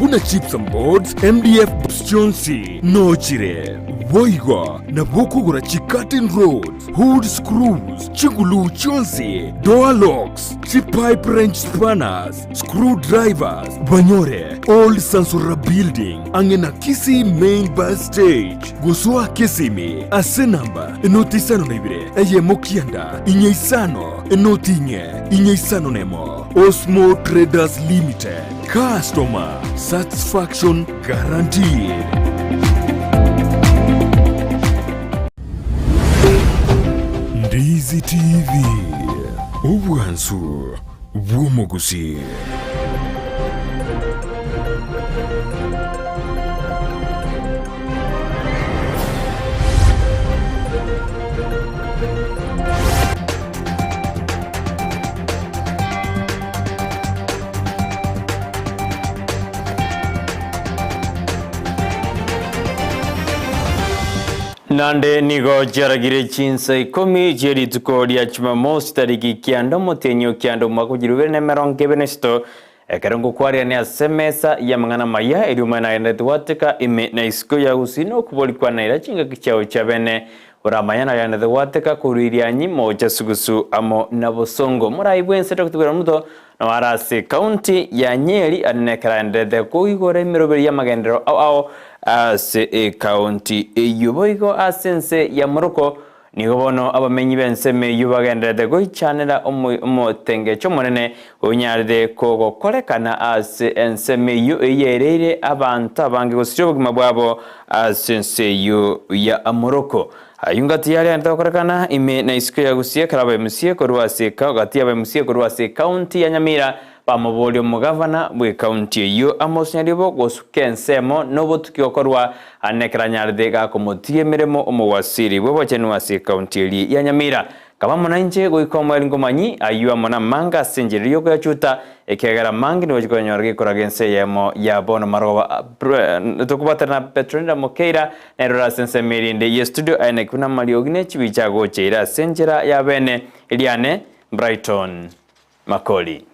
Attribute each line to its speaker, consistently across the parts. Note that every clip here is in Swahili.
Speaker 1: Buna chips and boards, MDF Chonsi, Nochire, Voigo, Nabukugura Chikatin roads, hood screws, Chigulu Chonsi, door locks, chip pipe wrench spanners, screwdrivers, Banyore, old Sansura building, Angena Kisii main bus stage, Gusua Kisimi, Asenamba, Enotisano Nebre, Eye Mokianda, Inyeisano, Enotinye, Inyeisano Nemo, Osmo Traders Limited, customer satisfaction guaranteed. Ndizi TV, Ubwansu, Gusii.
Speaker 2: Nande nigo jaragire Chinsa Ikomi jeri tukodi ya Jumamosi tariki kiando motenyo kiando mwakujirubere na meronke benesto ekarongo kwaria ni asemesa ya mangana maya eliumana yanadewateka ime na isiko ya usino kuboli kwa naira chinga kichao chabene uramayana yanadewateka kuriria nyimo jasugusu amo nabosongo mura ibwense tokutukura muto na warase county ya Nyeri anekara ndede kuigore miroberi ya magendero au ase county yuboigo asense ya Moroko nigobono abamenyi benseme yubagendede goichanira omotenge chomonene unyarde kogo korekana ase enseme yu yerere abantu abange gosiro bugima bwabo asense yu ya Moroko ayungati yale antakorekana ime na isiko ya Gusii karaba emusie korwase gati ya emusie korwase county ya Nyamira pamoboli mugavana bwe county yo amosnyaribo gosukensemo nobotukiokorwa anekranyarde ga komotie miremo omowasiri bwe bochenu wase county ya Nyamira kama nje goikoma elingomanyi ayua mona manga senjeriyo ko yachuta ekegera mangi no jikonyorge koragense yemo ya bono maroba tokubatana Petronida Mokeira erora sense mirinde ye studio ane kuna maliogne chibichago cheira senjera ya bene iliane Brighton Makori.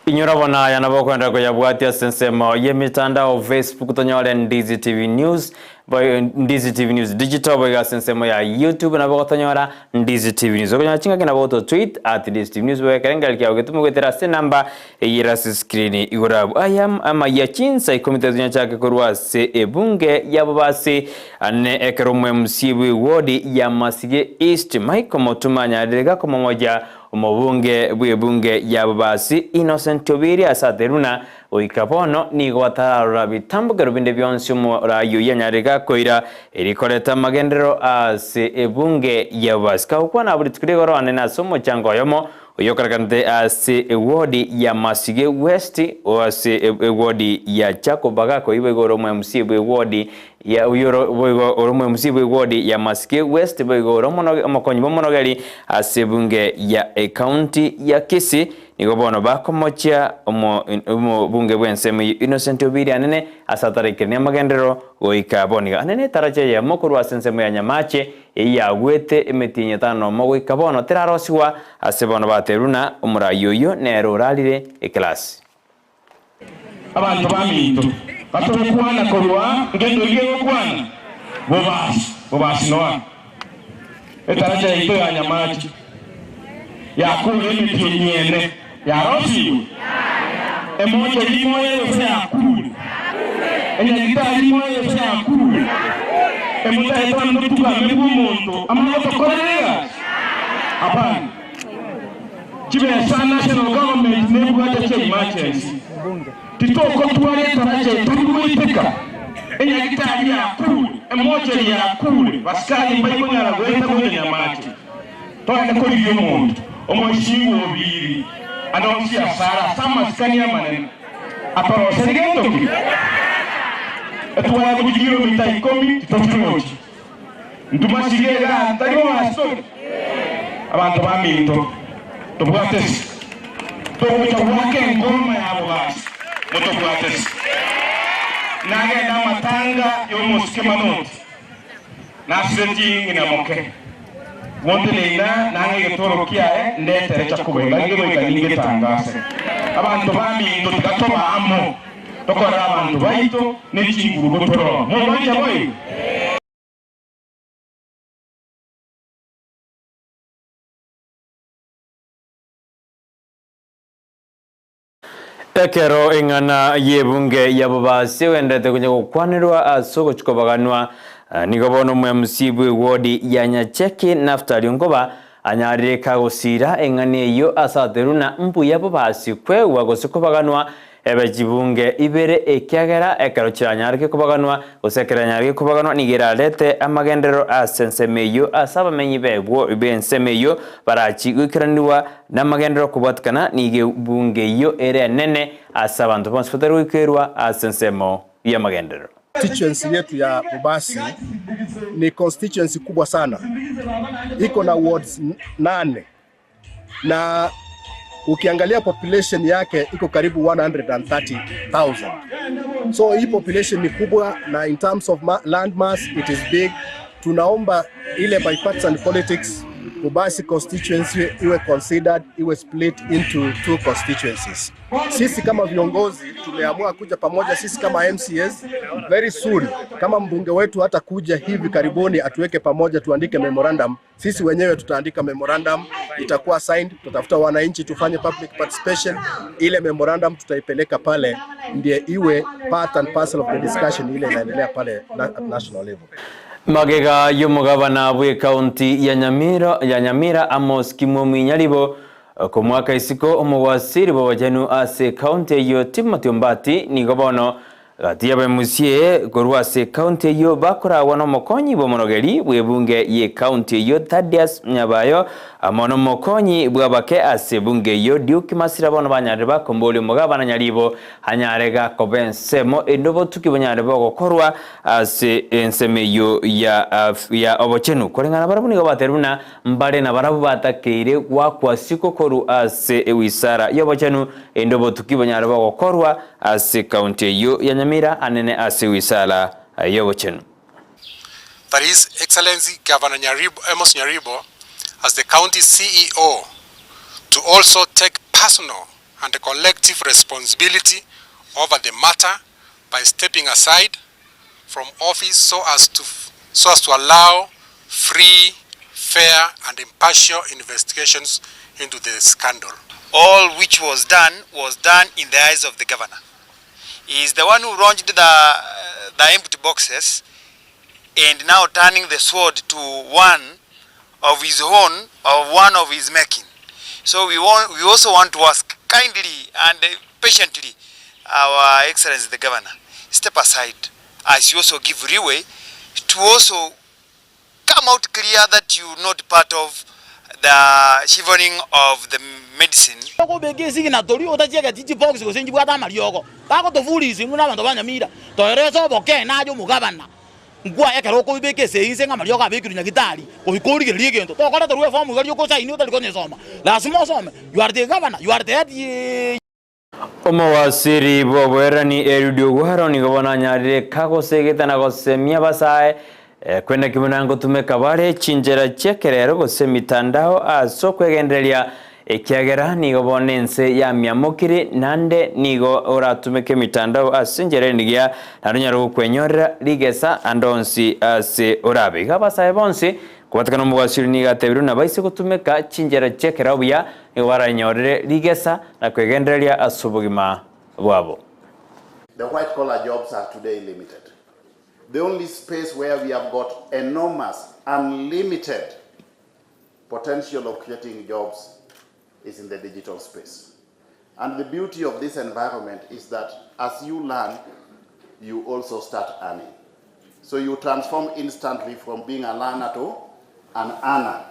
Speaker 2: Inyora bona yanabokwenda ko yabwatia sensemo yemitandao Facebook tonyole Ndizi TV News by Ndizi TV News Digital by sensemo ya YouTube na bokotonyora Ndizi TV News okonya chinga kina boto tweet @Ndizi TV News by karenga likia ogetumo gwetera se namba eyirasi screen igurabu ayam Amayia Chinsa ikomite dunya chake korwa se ebunge yabobasi ane ekeromwe msibi wodi ya Masige East Michael Motumanya adirega koma moja umubunge bwebunge yababasi Innocent Obiri asateruna oikapono ni gwatarura bitambugero binde byonse mu rayo yanyarega koira erikoreta magendero ase ebunge yababasi kwa na buri tukirego ane na somo chango yomo oyokaragante ase ewodi ya Masige West o ase ewodi ya Chakobaga ko ibegoro mu MC bwewodi ya uyoro boygo mu MC bwewodi ya Masige West boygo mono makonyi bomonogeri ase bunge ya county ya Kisii nigobono bakomocha omo bunge bwensemu Innocent Obiri anene asatarekene magendero goikaboniga anene tarache ya mokuru asensemu ya Nyamache ya gwete emetinye tano mogoikabono terarosiwa asebono bateruna umurayoyo nero ralire class
Speaker 3: abantu baminto batokwana korwa ngendo liyo kwana bobasi noa etarache ito ya Nyamache ya kule mitinyene ya rosi emoja limo yose ya kule enyagita limo yose ya kule emoja eto ndutuka mebu muntu amamoto korea apana chibe sana national government nebu aje che emergency titoko tuwale taraje tukuitika enyagita ya kule emoja ya kule baskali mbaiko nyara gwenda kwenye Nyamache toa ko liyo muntu omushimu obiri anonsia sara sama skania manene aparo serigendo ki etwa kujiro mita Ikomi totunochi nduma sigera tayo aso abantu baminto tobwates tobucha wake ngoma ya bwasi motobwates nage na matanga yo muske manoti nasireti ina moke wonte leina nange toro kia nde tere chakubenga ngiro ikalinge tangase abantu bami ndo tikatoba amo tokora abantu baito n'ekinguru gotoro mubanja boy
Speaker 2: Ekero ingana yebunge yabobasi wendete kunya kukwanirwa asoko chikobaganwa nigobono mwe msibwe wodi ya Nyacheki Naftali ngoba anyarire kagosira engane iyo asateruna mpu yabobasi kwe wagosikobaganwa ebejibunge ibere ekyagera ekero kiranyarike kubaganwa gusekera nyarike kubaganwa nigera lete amagendero asensemeyo asaba menyi bebwo bensemeyo barachi gukiraniwa namagendero kubatkana nige bunge iyo ere nene asaba abantu bonse fotero ikerwa asensemo ya magendero.
Speaker 4: Constituency yetu ya Bobasi ni constituency kubwa sana, iko na wards 8 na ukiangalia population yake iko karibu 130,000. So hii population ni kubwa, na in terms of land mass it is big. Tunaomba ile bipartisan politics Bobasi constituency iwe considered, iwe split into 2 constituencies. Sisi kama viongozi tumeamua kuja pamoja, sisi kama MCAs very soon, kama mbunge wetu hata kuja hivi karibuni atuweke pamoja, tuandike memorandum. Sisi wenyewe tutaandika memorandum, itakuwa signed, tutafuta wananchi tufanye public participation. Ile memorandum tutaipeleka pale, ndiye iwe part and parcel of the discussion ile inaendelea pale at national level.
Speaker 2: Magega y'umugabana bwe county ya Nyamira Amos Kimomi Nyalibo ku mwaka isiko umugwasiri bwajenu ase county yo Timothy Mbati ni gobono gati yabemusie gorwase county yo bakora wano mokonyi bomonogeri bwebunge ye county yo Thaddeus Nyabayo amono mokonyi bwabake ase bunge yo Duke Masira bono banyare bakombole umugabana Nyalibo hanyarega kobensemo endobo tukibonyare bogokorwa ase ensemeyo ya obochenu kolengana barabu nigo bateruna mbare na barabu batakeire wakwasiko koru ase ewisara yobochenu endobo tukibonyare bogokorwa ase county yo ya Nyamira anene ase wisara yobochenu.
Speaker 5: That is Excellency Governor Amos Nyaribo as the county CEO to also take personal and collective responsibility over the matter by stepping aside from office so as to allow free, fair and impartial investigations into the scandal.
Speaker 6: All which was done in the eyes of the governor. He is the one who launched the empty boxes and now turning the sword to one of his own, or one of his making. So we also want to ask kindly and patiently our Excellency the Governor, step aside as you also give leeway to also come out clear that you are not part of the shivering of the medicine.
Speaker 7: Ngwa ekero ko bibeke seinse ngamaryo ka bekiru nyagitari ohikori geriegento to kora torwe form gari ko sai ni utali ko nyesoma lazima osome. You are the governor, you are the head.
Speaker 2: Omawasiri bobwerani erudio guharoni gobona nyarire kagosegeta na gosemia basae kwenda kimunango tumeka bare chinjera chekerero gose mitandao aso kwegenderia ekiagera nigo bonense ya miamokire nande nigo oratumeke mitandao asinjere nigia narunyaro kwenyorera ligesa andonsi ase orabe gabasae bonsi kubatakana mugwasiri niga tebiru na baise kutumeka chinjera chekera obya iwaranyorere ligesa na kwegenderia asubugima bwabo.
Speaker 8: The white collar jobs are today limited. The only space where we have got enormous, unlimited potential of creating jobs is in the digital space. And the beauty of this environment is that as you learn, you also start earning. So you transform instantly from being a learner to an earner.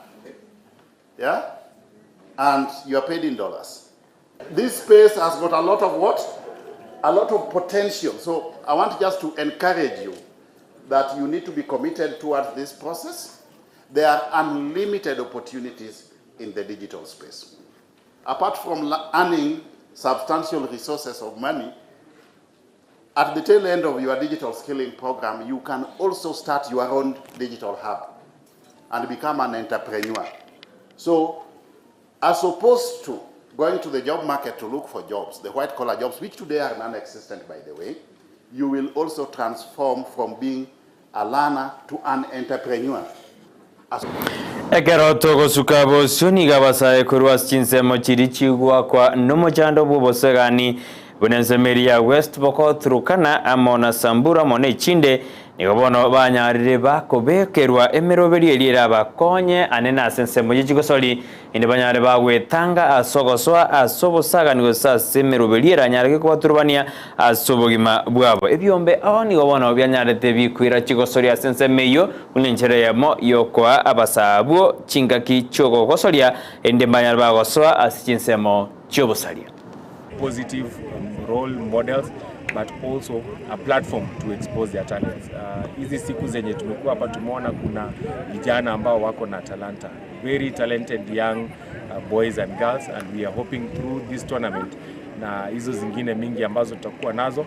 Speaker 8: Yeah? And you are paid in dollars. This space has got a lot of what? A lot of potential. So I want just to encourage you that you need to be committed towards this process. There are unlimited opportunities in the digital space. Apart from earning substantial resources of money, At the tail end of your digital skilling program, you can also start your own digital hub and become an entrepreneur. So, as opposed to going to the job market to look for jobs, the white-collar jobs, which today are non-existent, by the way, you will also transform from being a learner to an entrepreneur.
Speaker 2: Ekero togo sukabo suni gabasa ekurwa Chinsa mochiri chigwa kwa nomochando bubosegani bunensemeria West Pokot Turkana amona Sambura mone chinde nigobono banyarire bakobekerwa emeroberi elira bakonye anena sense mojigosoli inde banyare bagwetanga asogoswa asobosaga nigosa semeroberi eranyarike kwa turbania asobogima bwabo ebyombe aho nigobono byanyarete bikwira chigosoli asense meyo unenchere yamo yokwa abasabu chingaki chogo gosolia inde banyare bagoswa asichinsemo chobosalia
Speaker 9: positive role models but also a platform to expose their talents. Hizi siku zenye tumekuwa hapa tumeona kuna vijana ambao wako na talanta, very talented young boys and girls, and we are hoping through this tournament na hizo zingine mingi ambazo tutakuwa nazo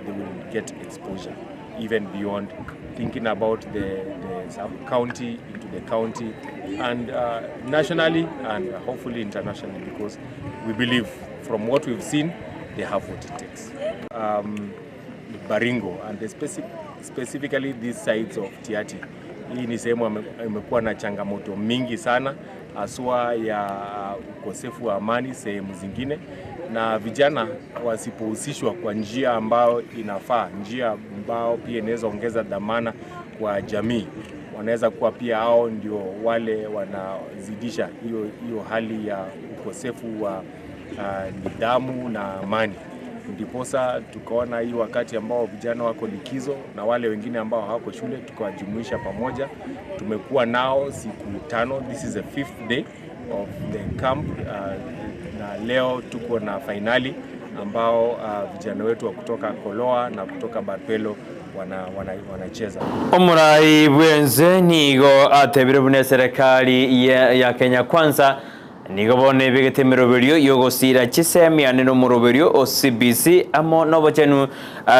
Speaker 9: they will get exposure even beyond thinking about the sub-county into the county and nationally and hopefully internationally, because we believe from what we've seen they have what it takes. Baringo and specifically these sides of Tiati, hii ni sehemu imekuwa na changamoto mingi sana haswa ya ukosefu wa amani sehemu zingine, na vijana wasipohusishwa kwa njia ambao inafaa, njia ambao pia inaweza ongeza dhamana kwa jamii, wanaweza kuwa pia hao ndio wale wanazidisha hiyo hali ya ukosefu wa nidhamu na amani. Ndiposa tukaona hii wakati ambao vijana wako likizo na wale wengine ambao hawako shule tukawajumuisha pamoja. Tumekuwa nao siku 5. This is the 5th day of the camp na leo tuko na finali ambao vijana wetu wa kutoka Koloa na kutoka Barpelo wanacheza.
Speaker 2: Omurai bwenze nigo atebire bune serikali ya Kenya Kwanza nigobone bigete meroberio yogosira chisemi aneno muroberio o CBC amo nobochenu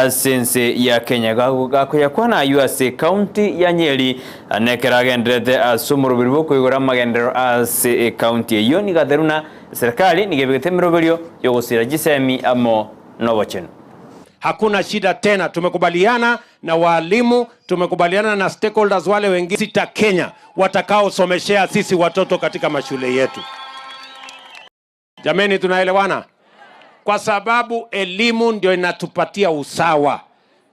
Speaker 2: sense ya Kenya gako yakwana US county ya Nyeri nekeragendrete asumuroberio kuyigora magendero as county yo nigaderuna serikali nigebigete meroberio yogosira chisemi amo nobochenu.
Speaker 10: Hakuna shida tena, tumekubaliana na walimu, tumekubaliana na stakeholders wale wengine sita Kenya watakao someshea sisi watoto katika mashule yetu. Jameni, tunaelewana? Kwa sababu elimu ndio inatupatia usawa.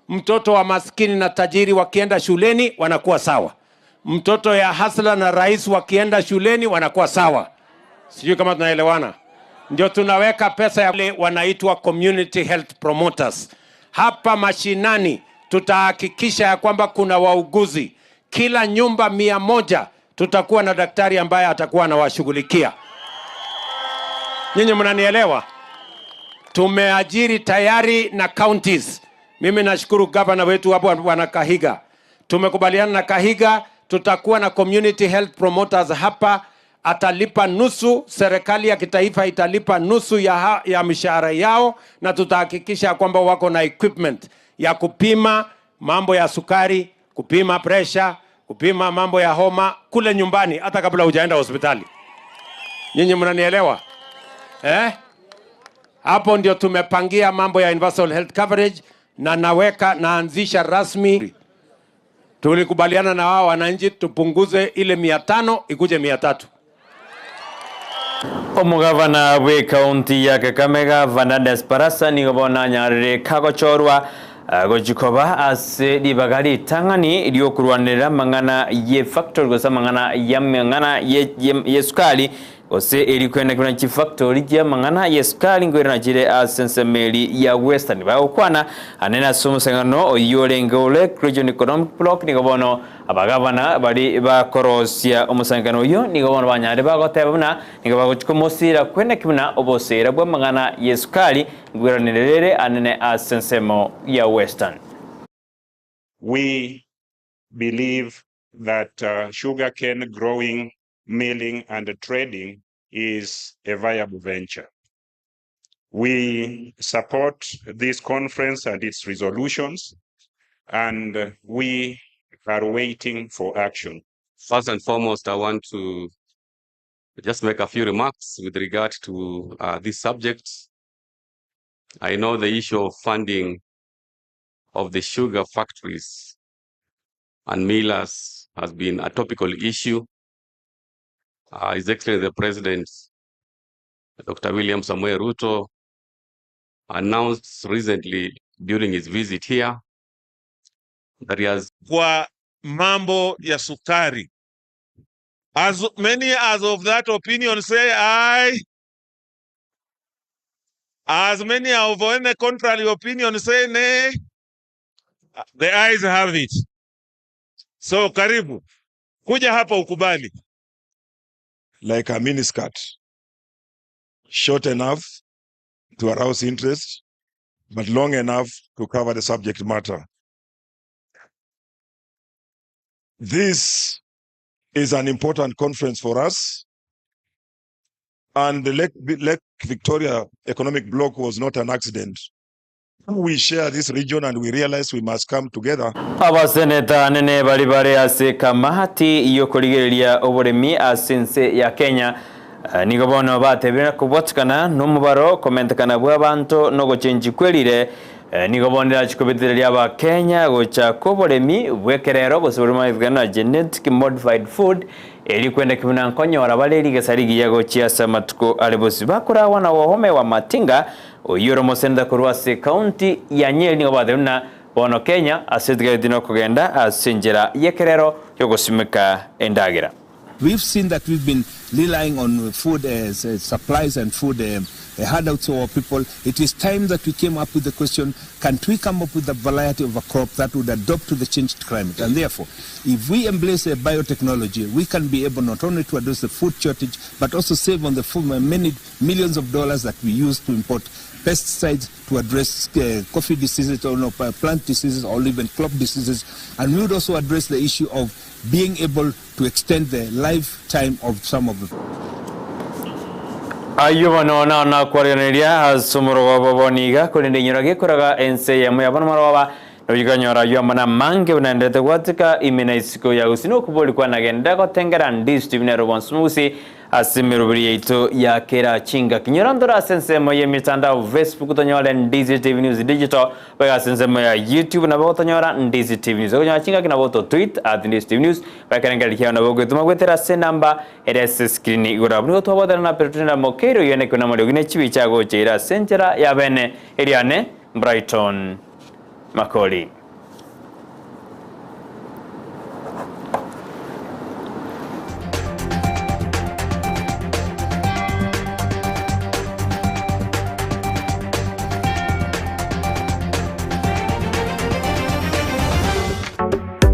Speaker 10: Mtoto wa maskini na tajiri wakienda shuleni wanakuwa sawa. Mtoto ya hasla na rais wakienda shuleni wanakuwa sawa. Sijui kama tunaelewana. Ndio tunaweka pesa ya wale wanaitwa community health promoters. Hapa mashinani tutahakikisha ya kwamba kuna wauguzi. Kila nyumba 100 tutakuwa na daktari ambaye atakuwa anawashughulikia. Nyinyi mnanielewa? Tumeajiri tayari na counties. Mimi nashukuru governor wetu hapo wana Kahiga. Tumekubaliana na Kahiga tutakuwa na community health promoters hapa, atalipa nusu, serikali ya kitaifa italipa nusu ya mishahara yao, na tutahakikisha kwamba wako na equipment ya kupima mambo ya sukari, kupima pressure, kupima mambo ya homa kule nyumbani hata kabla hujaenda hospitali. Nyinyi mnanielewa? Hapo ndio tumepangia mambo ya universal health coverage, na naanzisha rasmi. Tulikubaliana na wao wananchi tupunguze ile 500 ikuje 300.
Speaker 2: Omugavana we county ya Kakamega Vanades Parasa nigobona nyarire kagochorwa gojikoba ase dibagari tangani iliokurwanira mangana ye factory gosa mangana ya mangana ye sukali ose elikwenda kuna chi factory ya mangana ye sukali ngwera jire asensemeli ya western ba okwana anena somusangano oyolengole region economic block nigobono abagavana bari bakorosia omusangano yo nigobono banyare bagotebana nigobagochikomosira kwenda kibuna obosera bwa mangana ye sukali ngwera nerere anene asensemo ya western.
Speaker 11: We believe that sugarcane growing, milling and trading is a viable venture. We support this conference and its resolutions, and we are waiting for action.
Speaker 12: First and foremost, I want to just make a few remarks with regard to this subject. I know the issue of funding of the sugar factories and millers has been a topical issue. His Excellency the President, Dr. William Samoei Ruto, announced recently during his visit here that he has
Speaker 13: kwa mambo ya sukari. As many as of that opinion say aye. As many of any contrary opinion say nay. The ayes have it. So karibu. Kuja hapa ukubali.
Speaker 14: Like a miniskirt. Short enough to arouse interest, but long enough to cover the subject matter. This is an important conference for us, and the Lake Victoria Economic Bloc was not an accident. We share this region and we realize we must come together.
Speaker 2: Abaseneta nene baribare ase kamahati yokorigereria oboremi asense ya Kenya nigo bono batebera kubotkana numubaro komentekana bwa bantu no gochenji kwelire nigo bonera chikobitereria aba Kenya gocha koboremi bwekerero bosoroma igana genetic modified food eri kwenda kibuna nkonyora baleri gesarigi yago chiasa matuko alebosi bakura wana wohome wa matinga oyoro mosenda kurwase county ya Nyeri nigo baderuna bono Kenya asetga dino kugenda asinjera yekerero yogosimeka endagira.
Speaker 15: We've seen that we've been relying on food supplies and food handouts to our people. It is time that we came up with the question, can we come up with a variety of a crop that would adapt to the changed climate? And therefore, if we embrace biotechnology, we can be able not only to address the food shortage, but also save on the many millions of dollars that we use to import pesticides to address coffee diseases or plant diseases or even crop diseases. And we would also address the issue of being able to extend the lifetime of some of them.
Speaker 2: Ayuba na kwarineria asumuro baboniga kulinde nyurage kuraga ense ya muyabana marwa nojiganyora yamana mange unandete watika imenaisiko ya usino kuboli kwa nagenda ko tengera Ndizi TV ne robonsmusi asimirubiri yetu ya kera chinga kinyorandora sense moye mitandao Facebook tonyora Ndizi TV News Digital bega sense moya YouTube na boto nyora Ndizi TV News onya chinga kina boto tweet @Ndizi TV News bega ngali na bogo tumagwetera se namba rs screen igura bwo twabodana na pertuna Makori yene kuna muri gine chibichago chira senjera ya bene eriane Brighton Makori.